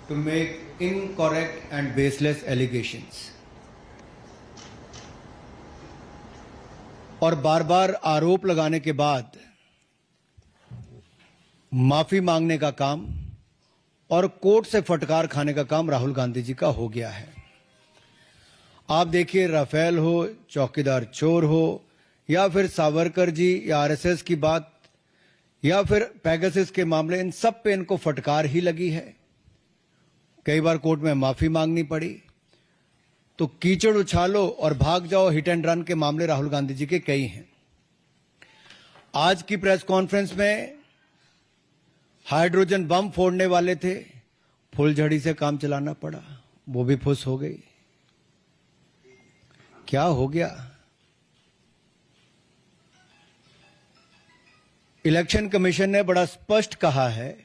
to make incorrect and baseless allegations. और बार बार आरोप लगाने के बाद माफी मांगने का काम और कोर्ट से फटकार खाने का काम राहुल गांधी जी का हो गया है। आप देखिए, राफेल हो, चौकीदार चोर हो, या फिर सावरकर जी या आरएसएस की बात, या फिर पेगासस के मामले, इन सब पे इनको फटकार ही लगी है। कई बार कोर्ट में माफी मांगनी पड़ी। तो कीचड़ उछालो और भाग जाओ, हिट एंड रन के मामले राहुल गांधी जी के कई हैं। आज की प्रेस कॉन्फ्रेंस में हाइड्रोजन बम फोड़ने वाले थे, फुलझड़ी से काम चलाना पड़ा, वो भी फुस हो गई। क्या हो गया? इलेक्शन कमीशन ने बड़ा स्पष्ट कहा है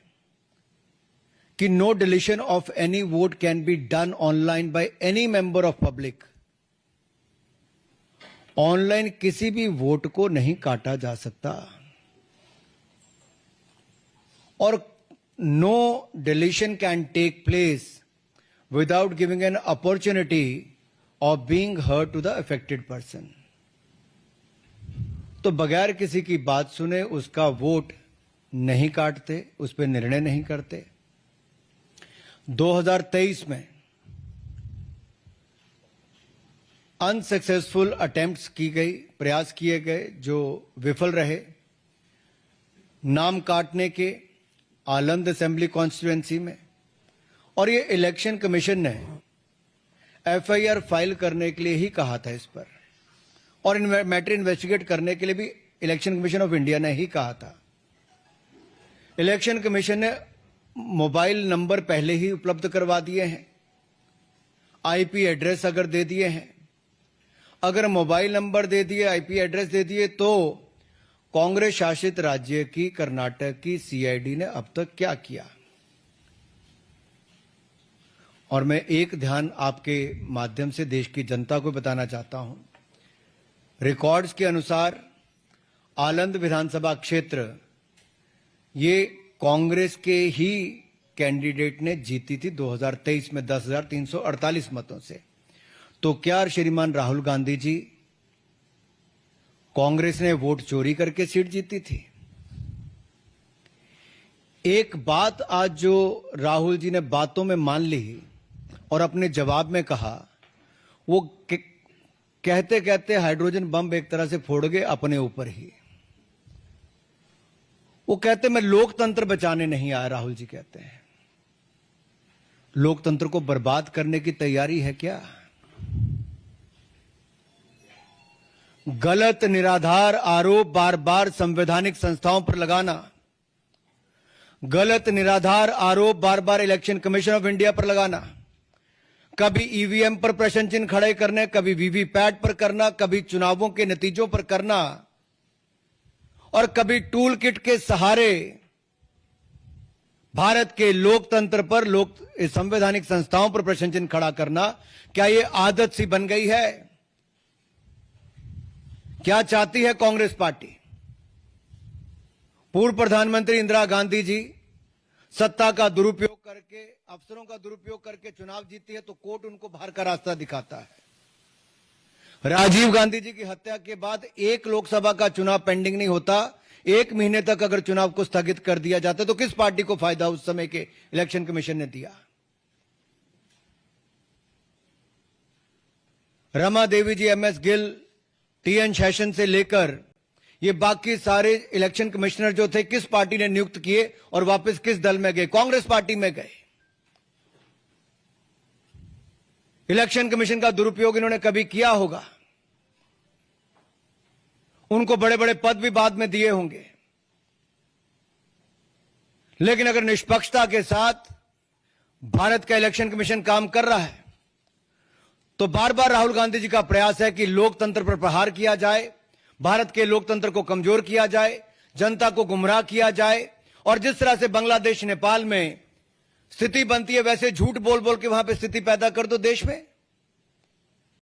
कि no deletion of any vote can be done online by any member of public. Online किसी भी वोट को नहीं काटा जा सकता, और no deletion can take place without giving an opportunity of being heard to the affected person. तो बगैर किसी की बात सुने उसका वोट नहीं काटते, उस पर निर्णय नहीं करते। 2023 में अनसक्सेसफुल अटेम्प्ट्स की गई, प्रयास किए गए जो विफल रहे, नाम काटने के आलंद असेंबली कॉन्स्टिट्यूएंसी में। और ये इलेक्शन कमीशन ने एफआईआर फाइल करने के लिए ही कहा था इस पर, और मैटर इन्वेस्टिगेट करने के लिए भी इलेक्शन कमीशन ऑफ इंडिया ने ही कहा था। इलेक्शन कमीशन ने मोबाइल नंबर पहले ही उपलब्ध करवा दिए हैं, आईपी एड्रेस अगर दे दिए हैं। अगर मोबाइल नंबर दे दिए, आईपी एड्रेस दे दिए, तो कांग्रेस शासित राज्य की कर्नाटक की सीआईडी ने अब तक क्या किया? और मैं एक ध्यान आपके माध्यम से देश की जनता को बताना चाहता हूं। रिकॉर्ड्स के अनुसार आलंद विधानसभा क्षेत्र ये कांग्रेस के ही कैंडिडेट ने जीती थी 2023 में 10,348 मतों से। तो क्या श्रीमान राहुल गांधी जी, कांग्रेस ने वोट चोरी करके सीट जीती थी? एक बात आज जो राहुल जी ने बातों में मान ली और अपने जवाब में कहा, वो कहते कहते हाइड्रोजन बम एक तरह से फोड़ गए अपने ऊपर ही। वो कहते मैं लोकतंत्र बचाने नहीं आया, राहुल जी कहते हैं। लोकतंत्र को बर्बाद करने की तैयारी है क्या? गलत निराधार आरोप बार बार संवैधानिक संस्थाओं पर लगाना, गलत निराधार आरोप बार बार इलेक्शन कमीशन ऑफ इंडिया पर लगाना, कभी ईवीएम पर प्रश्न चिन्ह खड़े करने, कभी वीवीपैट पर करना, कभी चुनावों के नतीजों पर करना, और कभी टूल किट के सहारे भारत के लोकतंत्र पर, संवैधानिक संस्थाओं पर प्रश्न चिन्ह खड़ा करना, क्या यह आदत सी बन गई है? क्या चाहती है कांग्रेस पार्टी? पूर्व प्रधानमंत्री इंदिरा गांधी जी सत्ता का दुरुपयोग करके, अफसरों का दुरुपयोग करके चुनाव जीती है तो कोर्ट उनको बाहर का रास्ता दिखाता है। राजीव गांधी जी की हत्या के बाद एक लोकसभा का चुनाव पेंडिंग नहीं होता, 1 महीने तक अगर चुनाव को स्थगित कर दिया जाता तो किस पार्टी को फायदा उस समय के इलेक्शन कमीशन ने दिया? रमा देवी जी, एमएस गिल, टीएन शेषन से लेकर ये बाकी सारे इलेक्शन कमिश्नर जो थे, किस पार्टी ने नियुक्त किए और वापस किस दल में गए? कांग्रेस पार्टी में गए। इलेक्शन कमीशन का दुरुपयोग इन्होंने कभी किया होगा, उनको बड़े बड़े पद भी बाद में दिए होंगे, लेकिन अगर निष्पक्षता के साथ भारत का इलेक्शन कमीशन काम कर रहा है तो बार बार राहुल गांधी जी का प्रयास है कि लोकतंत्र पर प्रहार किया जाए, भारत के लोकतंत्र को कमजोर किया जाए, जनता को गुमराह किया जाए। और जिस तरह से बांग्लादेश, नेपाल में स्थिति बनती है, वैसे झूठ बोल बोल के वहां पे स्थिति पैदा कर दो देश में।